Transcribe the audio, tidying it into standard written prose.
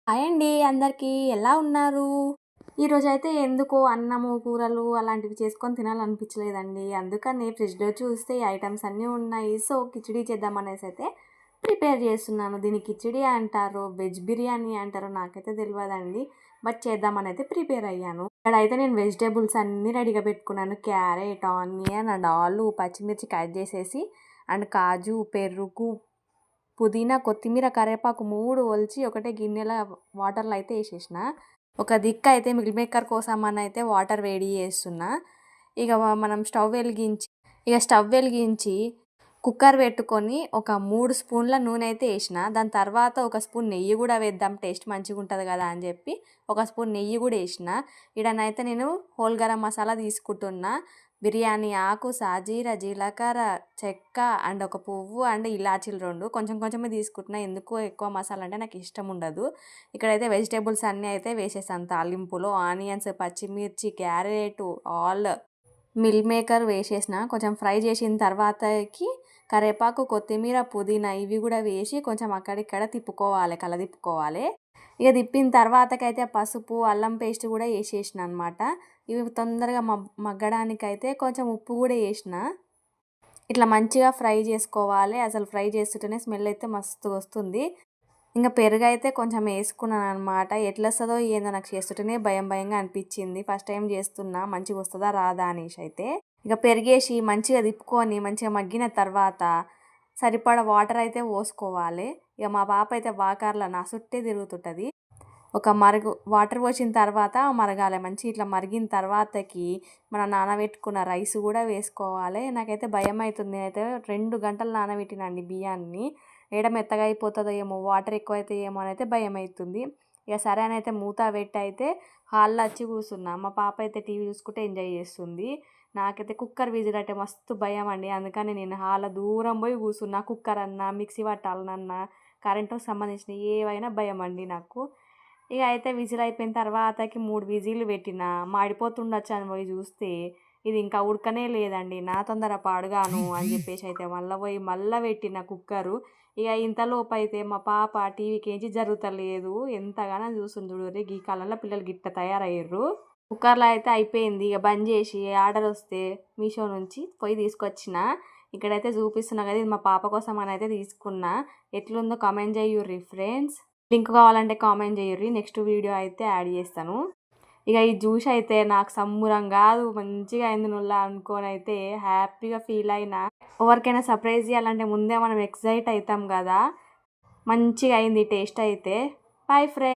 Hi అండి అందరికీ. ఎలా ఉన్నారు? ఈరోజైతే ఎందుకో అన్నము, కూరలు అలాంటివి చేసుకొని తినాలనిపించలేదండి. అందుకని ఫ్రిడ్జ్‌లో చూస్తే ఈ ఐటెమ్స్ అన్నీ ఉన్నాయి. సో, కిచిడీ చేద్దామనేసైతే ప్రిపేర్ చేస్తున్నాను. దీన్ని కిచిడీ అంటారో, వెజ్ బిర్యానీ అంటారో నాకైతే తెలవదండి. బట్ చేద్దామనైతే ప్రిపేర్ అయ్యాను. ఇక్కడైతే నేను వెజిటబుల్స్ అన్నీ రెడీగా పెట్టుకున్నాను. క్యారెట్, ఆనియన్ అండ్ ఆలు, పచ్చిమిర్చి కట్ చేసేసి అండ్ కాజు, పెరుగు, పుదీనా, కొత్తిమీర, కరివేపాకు 3 ఒలిచి ఒకటే గిన్నెలో వాటర్‌లో అయితే ఏసేసిన. ఒక దిక్కయితే మిల్ మేకర్ కోసమనైతే వాటర్ వేడి చేస్తున్నా. ఇగ మనం స్టవ్ వెలిగించి కుక్కర్ పెట్టుకొని ఒక 3 స్పూన్ల నూనె అయితే ఏసిన. దాని తర్వాత ఒక స్పూన్ నెయ్యి గూడా వేద్దాం టేస్ట్ మంచిగుంటది గదా అని జెప్పి ఒక స్పూన్ నెయ్యి గూడా ఏసిన. ఈడనైతే నేను హోల్ గరం మసాలా తీసుకుంటున్నా. బిర్యానీ ఆకు, సాజీర, జీలకర్ర, చెక్క అండ్ ఒక పువ్వు అండ్ ఇలాచీలు 2 కొంచెం కొంచెమే తీసుకుంటున్నా. ఎందుకో ఎక్కువ మసాలా అంటే నాకు ఇష్టం ఉండదు. ఇక్కడైతే వెజిటబుల్స్ అన్నీ అయితే వేసేసాను తాలింపులో. ఆనియన్స్, పచ్చిమిర్చి, క్యారెటు, ఆల్ మిల్ మేకర్ వేసేసిన. కొంచెం ఫ్రై చేసిన తర్వాతకి కరివేపాకు, కొత్తిమీర, పుదీనా ఇవి గూడా వేసి కొంచెం అక్కడిక్కడ తిప్పుకోవాలి, కలదిప్పుకోవాలి. ఇక తిప్పిన తర్వాతకైతే పసుపు, అల్లం పేస్ట్ గూడా ఏసేసిన అనమాట. ఇవి తొందరగా మగ్గడానికైతే కొంచెం ఉప్పు గూడా ఏసిన. ఇట్లా మంచిగా ఫ్రై చేసుకోవాలి. అసలు ఫ్రై చేస్తుంటేనే స్మెల్ అయితే మస్తుగొస్తుంది. ఇంక పెరుగైతే కొంచెం ఏసుకున్నాననమాట. ఎట్లొస్తదో ఏందో నాకు చేస్తుంటేనే భయం భయంగా అనిపిచ్చింది. ఫస్ట్ టైం చేస్తున్నా మంచిగొస్తదా రాదా అనేసైతే. ఇక పెరిగేసి మంచిగా తిప్పుకొని మంచిగా మగ్గిన తర్వాత సరిపడా వాటర్ అయితే పోసుకోవాలి. ఇక మా పాప అయితే వాకర్ల నా చుట్టే తిరుగుతుంటది. ఒక వాటర్ పోసిన తర్వాత మరగాలి. మంచిగా ఇట్లా మరిగిన తర్వాతకి మనం నానబెట్టుకున్న రైస్ గూడా వేసుకోవాలి. నాకైతే భయమైతుంది. నేనైతే 2 గంటలు నానబెట్టినండి బియ్యాన్ని. ఏడ మెత్తగా అయిపోతదో ఏమో, వాటర్ ఎక్కువైతాయేమో అనైతే భయమైతుంది. ఇక సరే అనైతే మూత పెట్టయితే హాల్‌లో వచ్చి కూసున్నా. మా పాప అయితే టీవీ చూసుకుంటూ ఎంజాయ్ చేస్తుంది. నాకైతే కుక్కర్ విజిల్ అంటే మస్తు భయమండి. అందుకని నేను హాల్‌లో దూరం పోయి కూసున్నా. కుక్కర్ అన్నా, మిక్సీ పట్టాలనన్నా, కరెంటుకి సంబంధించినయి ఏవైనా భయమండి నాకు. ఇక అయితే విజిల్ అయిపోయిన తర్వాతకి 3 విజిల్లు పెట్టినా. మాడిపోతుండొచ్చు అని పోయి చూస్తే ఇది ఇంకా ఉడకనే లేదండి. నా తొందర పాడుగాను అని చెప్పేసి అయితే మళ్ళా పెట్టిన కుక్కరు. ఇక ఇంతలోపైతే మా పాప టీవీకేంచి జరుగుతలేదు. ఎంతగానో చూస్తుంది చూడుర్రి. గీ కాలంలో పిల్లలు గిట్ట తయారయ్యిర్రు. కుక్కర్‌లో అయితే అయిపోయింది. ఇక బంద్ చేసి ఆర్డర్ వస్తే మీషో నుంచి పోయి తీసుకొచ్చిన. ఇక్కడైతే చూపిస్తున్నా కదా! ఇది మా పాప కోసం అనైతే తీసుకున్నా. ఎట్లుందో కామెంట్ చేయుర్రి ఫ్రెండ్స్. లింక్ కావాలంటే కామెంట్ చేయుర్రి. నెక్స్ట్ వీడియో అయితే యాడ్ చేస్తాను. ఇక ఇది చూసి అయితే నాకు సంబురం కాదు మంచిగా అయింది నుల్లా అనుకోనైతే హ్యాపీగా ఫీల్ అయినా. ఎవరికైనా సర్ప్రైజ్ ఇయ్యాలంటే ముందే మనం ఎక్సైట్ అయితాం కదా! మంచిగా అయింది టేస్ట్ అయితే. Bye friends.